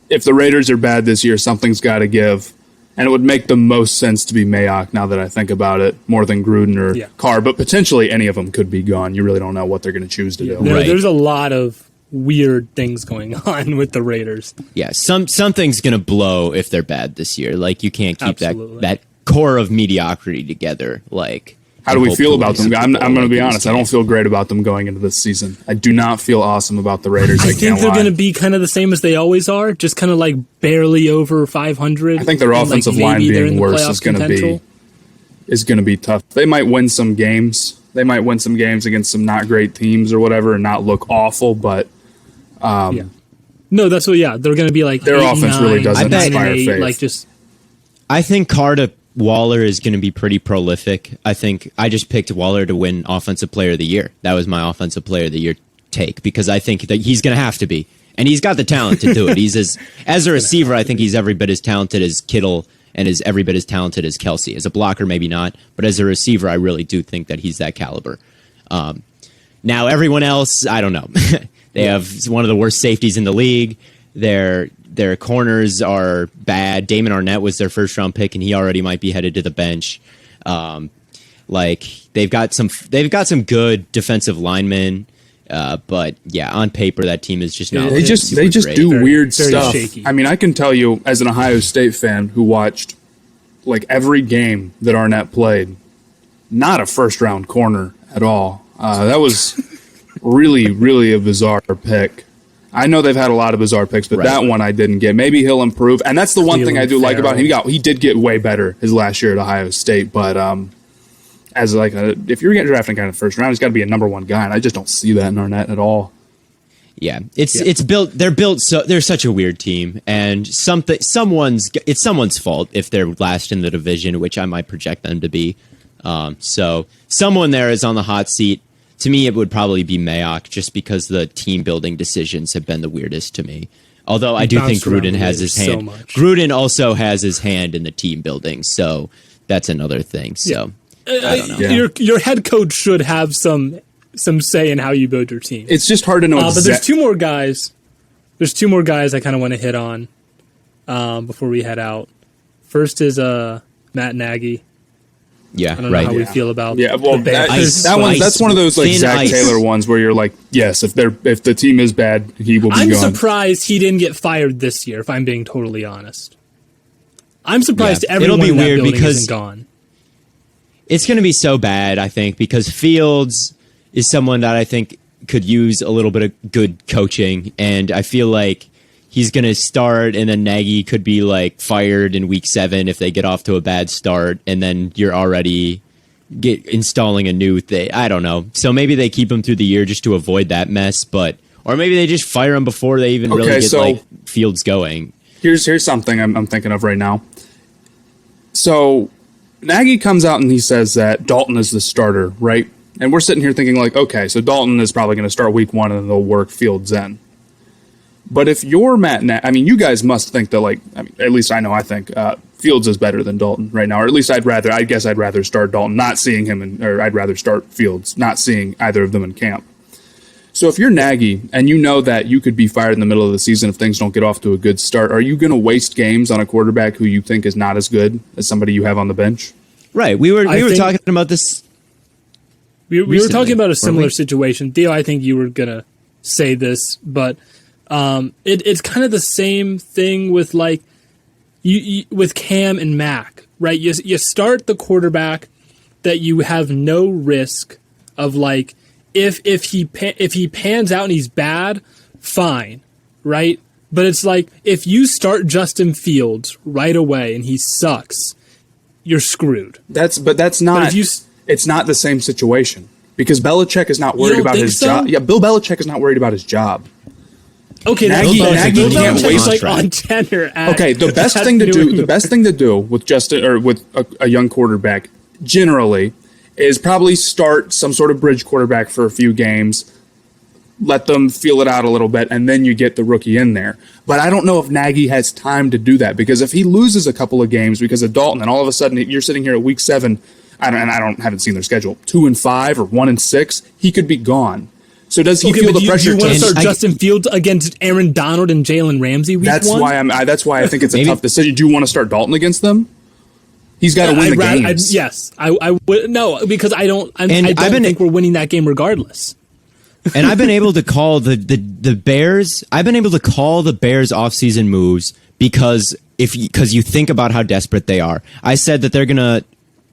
if the Raiders are bad this year, something's got to give. And it would make the most sense to be Mayock now that I think about it, more than Gruden or Carr. But potentially any of them could be gone. You really don't know what they're going to choose to do. There's a lot of weird things going on with the Raiders. Yeah, something's going to blow if they're bad this year. Like, you can't keep that core of mediocrity together. Like, how do we feel about them? I'm going to be honest. I don't feel great about them going into this season. I do not feel awesome about the Raiders. I think they're going to be kind of the same as they always are, just kind of like barely over 500. I think their offensive line being worse is going to be tough. They might win some games. They might win some games against some not great teams or whatever and not look awful, but no, that's what. Yeah, they're going to be like their offense really doesn't inspire faith. I think Carr to Waller is going to be pretty prolific. I think I just picked Waller to win Offensive Player of the Year. That was my Offensive Player of the Year take because I think that he's going to have to be. And he's got the talent to do it. He's as a receiver, I think he's every bit as talented as Kittle and is every bit as talented as Kelsey. As a blocker, maybe not. But as a receiver, I really do think that he's that caliber. Now, everyone else, I don't know. They have one of the worst safeties in the league. Their corners are bad. Damon Arnett was their first-round pick, and he already might be headed to the bench. They've got some good defensive linemen, but yeah, on paper that team is just not. They just do weird stuff. Shaky. I mean, I can tell you as an Ohio State fan who watched like every game that Arnett played, not a first-round corner at all. That was really a bizarre pick. I know they've had a lot of bizarre picks, but that one I didn't get. Maybe he'll improve, and that's the one thing I do like about him. He did get way better his last year at Ohio State, but as like if you're getting drafted kind of first round, he's got to be a number one guy, and I just don't see that in Arnett at all. Yeah, it's built. They're built so they're such a weird team, and it's someone's fault if they're last in the division, which I might project them to be. So someone there is on the hot seat. To me, it would probably be Mayock, just because the team building decisions have been the weirdest to me. Although I do think Gruden has his hand. Gruden also has his hand in the team building, so that's another thing. So I don't know. Your head coach should have some say in how you build your team. It's just hard to know. But there's two more guys. There's two more guys I kind of want to hit on before we head out. First is Matt Nagy. Yeah, I don't know how we feel about. Yeah, well, that's one of those like Zac Taylor ones where you're like, yes, if the team is bad, he will be gone. I'm surprised he didn't get fired this year. If I'm being totally honest, I'm surprised everyone in that building isn't gone. It's going to be so bad, I think, because Fields is someone that I think could use a little bit of good coaching, and I feel like he's going to start, and then Nagy could be like fired in week 7 if they get off to a bad start, and then you're already installing a new thing. I don't know. So maybe they keep him through the year just to avoid that mess, or maybe they just fire him before they even really get Fields going. Here's something I'm thinking of right now. So Nagy comes out and he says that Dalton is the starter, right? And we're sitting here thinking like, okay, so Dalton is probably going to start week 1 and then they'll work Fields in. But if you're Matt Nagy, I mean, you guys must think that, at least I know I think Fields is better than Dalton right now. Or at least I'd rather start Dalton, not seeing him, or I'd rather start Fields, not seeing either of them in camp. So if you're Nagy and you know that you could be fired in the middle of the season if things don't get off to a good start, are you going to waste games on a quarterback who you think is not as good as somebody you have on the bench? Right. We were talking about this. We were talking about a similar situation. Theo, I think you were going to say this, but it's kind of the same thing with like you with Cam and Mac, right? You start the quarterback that you have no risk of, like, if he pans out and he's bad, fine, right? But it's like if you start Justin Fields right away and he sucks, you're screwed. That's not. It's not the same situation because Belichick is not worried about his job. Yeah, Bill Belichick is not worried about his job. Okay, Nagy can't waste like on tenure. Okay, the best thing to do with Justin or with a young quarterback generally is probably start some sort of bridge quarterback for a few games, let them feel it out a little bit, and then you get the rookie in there. But I don't know if Nagy has time to do that because if he loses a couple of games because of Dalton, and all of a sudden you're sitting here at week 7, haven't seen their schedule, 2-5 or 1-6, he could be gone. So does he feel the pressure? Do you want to start Justin Fields against Aaron Donald and Jalen Ramsey week 1? That's why I think it's a tough decision. Do you want to start Dalton against them? He's got to win the games. Yes, I would. No, because I don't think we're winning that game regardless. And I've been able to call the Bears. I've been able to call the Bears offseason moves because you think about how desperate they are. I said that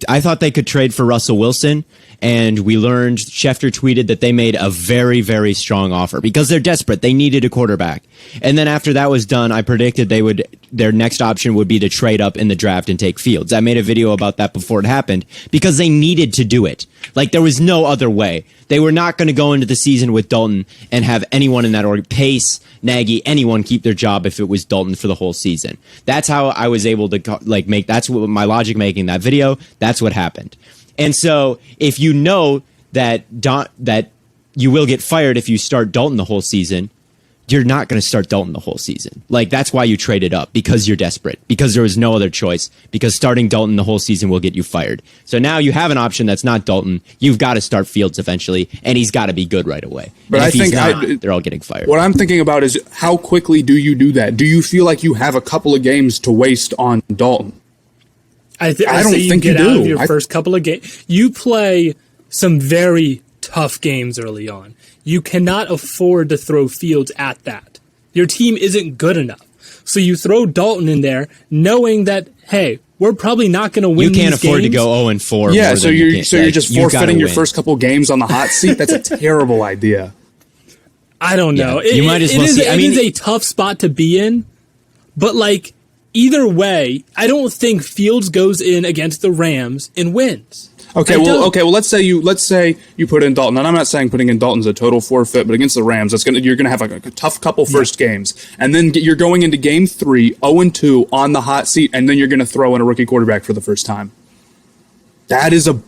I thought they could trade for Russell Wilson, and we learned Schefter tweeted that they made a very, very strong offer because they're desperate. They needed a quarterback. And then after that was done, I predicted their next option would be to trade up in the draft and take Fields. I made a video about that before it happened because they needed to do it. Like, there was no other way. They were not going to go into the season with Dalton and have anyone in that Pace, Nagy, anyone keep their job if it was Dalton for the whole season. That's how I was able to make. That's what my logic making that video. That's what happened. And so if you know that you will get fired if you start Dalton the whole season, you're not going to start Dalton the whole season. Like, that's why you traded up, because you're desperate, because there was no other choice, because starting Dalton the whole season will get you fired. So now you have an option that's not Dalton. You've got to start Fields eventually, and he's got to be good right away. But and I if he's think not, they're all getting fired. What I'm thinking about is how quickly do you do that? Do you feel like you have a couple of games to waste on Dalton? I don't think you do. Out of your first couple of games, you play some very tough games early on. You cannot afford to throw Fields at that. Your team isn't good enough. So you throw Dalton in there knowing that, hey, we're probably not going to win these games. You can't afford to go 0-4. Yeah, so you're just forfeiting your first couple games on the hot seat? That's a terrible idea. I don't know. Yeah, you might as well see. It is a tough spot to be in, but like either way, I don't think Fields goes in against the Rams and wins. Okay, well, let's say you put in Dalton, and I'm not saying putting in Dalton's a total forfeit, but against the Rams, you're gonna have like a tough couple first games, and then you're going into Game 3, 0-2 on the hot seat, and then you're gonna throw in a rookie quarterback for the first time. That's a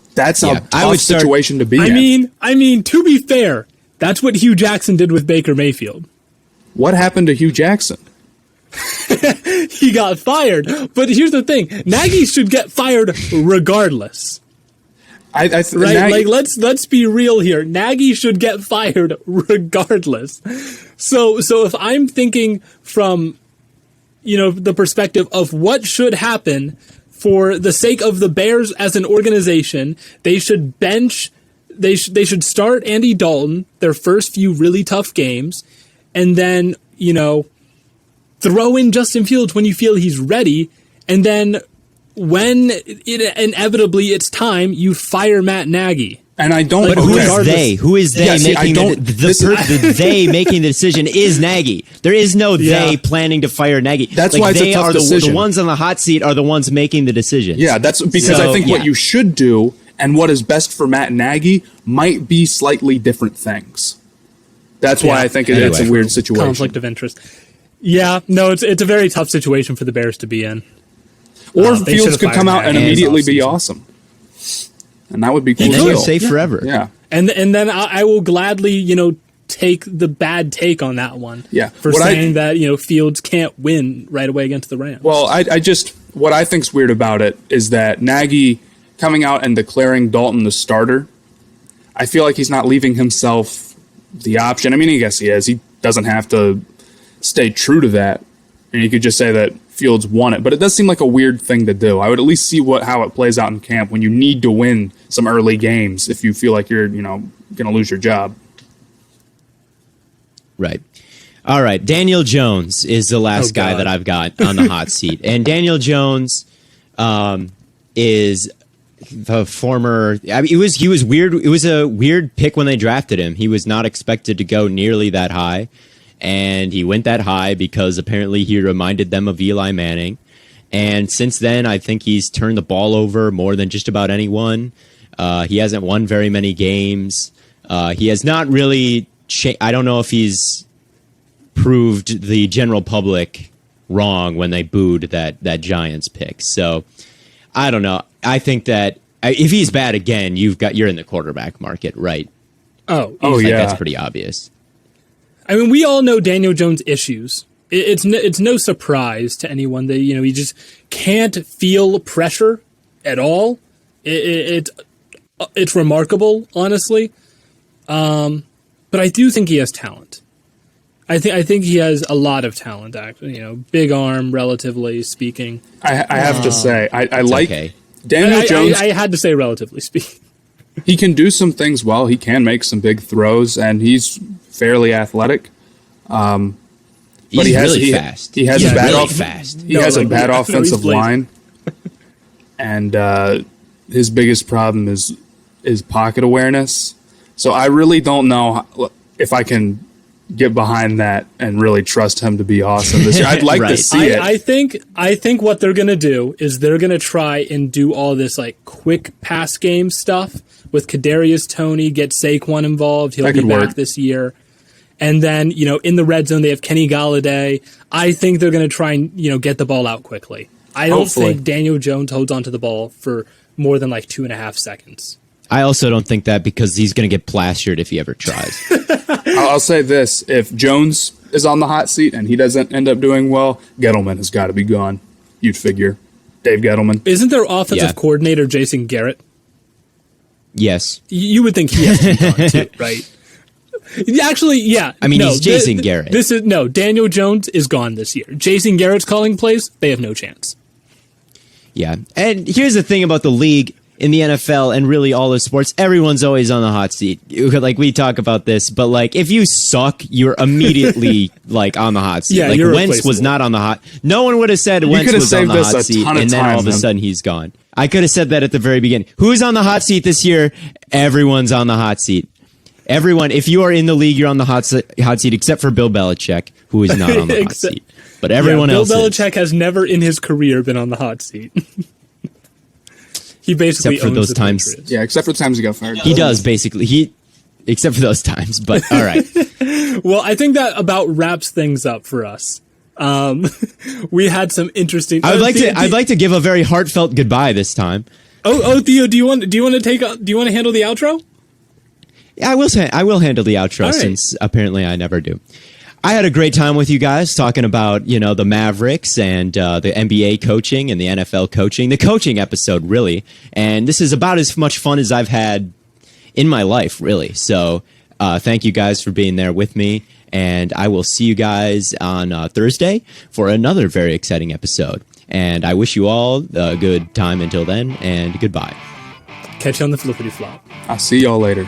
tough situation to be in. I mean, to be fair, that's what Hugh Jackson did with Baker Mayfield. What happened to Hugh Jackson? He got fired, but here's the thing: Nagy should get fired regardless. Let's be real here. Nagy should get fired regardless. So if I'm thinking from, the perspective of what should happen for the sake of the Bears as an organization, they should bench. They should start Andy Dalton their first few really tough games, and then throw in Justin Fields when you feel he's ready, and then when inevitably it's time, you fire Matt Nagy. And I don't. But who is they? Who is they making they making the decision is Nagy. There is no they planning to fire Nagy. That's why it's a tough decision. The ones on the hot seat are the ones making the decisions. Yeah, that's because I think what you should do and what is best for Matt Nagy might be slightly different things. That's why I think it's a weird situation. Conflict of interest. Yeah, no, it's a very tough situation for the Bears to be in. Or Fields could come out and immediately be awesome. And that would be cool. And then you're safe forever. Yeah. And then I will gladly, take the bad take on that one. Yeah. For saying that, Fields can't win right away against the Rams. Well, what I think's weird about it is that Nagy coming out and declaring Dalton the starter, I feel like he's not leaving himself the option. I mean, I guess he is. He doesn't have to stay true to that. And you could just say that Fields won it. But it does seem like a weird thing to do. I would at least see how it plays out in camp when you need to win some early games if you feel like you're, going to lose your job. Right. All right. Daniel Jones is the last guy that I've got on the hot seat. And Daniel Jones is the former. I mean, he was weird. It was a weird pick when they drafted him. He was not expected to go nearly that high. And he went that high because apparently he reminded them of Eli Manning. And since then, I think he's turned the ball over more than just about anyone. He hasn't won very many games. He has not really. I don't know if he's proved the general public wrong when they booed that Giants pick. So I don't know. I think that if he's bad again, you're in the quarterback market, right? Oh, yeah, that's pretty obvious. I mean, we all know Daniel Jones' issues. It's no surprise to anyone that he just can't feel pressure at all. It's remarkable, honestly. But I do think he has talent. I think he has a lot of talent. Actually, big arm, relatively speaking. I have to say, I like Daniel Jones. I had to say, relatively speaking. He can do some things well. He can make some big throws, and he's fairly athletic. But he's really fast. He has a bad fast. He has a bad offensive line, and his biggest problem is pocket awareness. So I really don't know if I can get behind that and really trust him to be awesome this year. I'd like to see it. I think what they're gonna do is they're gonna try and do all this like quick pass game stuff with Kadarius Toney, get Saquon involved. He'll be back this year. And then, in the red zone, they have Kenny Galladay. I think they're going to try and, get the ball out quickly. I don't think Daniel Jones holds onto the ball for more than like 2.5 seconds. I also don't think that because he's going to get plastered if he ever tries. I'll say this. If Jones is on the hot seat and he doesn't end up doing well, Gettleman has got to be gone. You'd figure. Dave Gettleman. Isn't their offensive coordinator Jason Garrett? Yes. You would think he has to be gone too, right? Actually, yeah. I mean, he's Jason Garrett. Daniel Jones is gone this year. Jason Garrett's calling plays. They have no chance. Yeah. And here's the thing about the league in the NFL and really all the sports. Everyone's always on the hot seat. Like, we talk about this, but like, if you suck, you're immediately like on the hot seat. Yeah, like Wentz was not on the hot. No one would have said Wentz was on the hot seat, and then all of a sudden he's gone. I could have said that at the very beginning. Who's on the hot seat this year? Everyone's on the hot seat. Everyone, if you are in the league, you're on the hot seat, except for Bill Belichick, who is not on the hot seat. But everyone else Bill Belichick has never in his career been on the hot seat. He basically except for those times. Patriots. Yeah, except for the times he got fired. He does, basically. Except for those times, but all right. Well, I think that about wraps things up for us. We had some interesting... I'd like to give a very heartfelt goodbye this time. Oh, Theo, do you want to handle the outro? Yeah, I will handle the outro since apparently I never do. I had a great time with you guys talking about, the Mavericks and the NBA coaching and the NFL coaching, the coaching episode, really. And this is about as much fun as I've had in my life, really. So thank you guys for being there with me. And I will see you guys on Thursday for another very exciting episode. And I wish you all a good time until then, and goodbye. Catch you on the flippity flop. I'll see y'all later.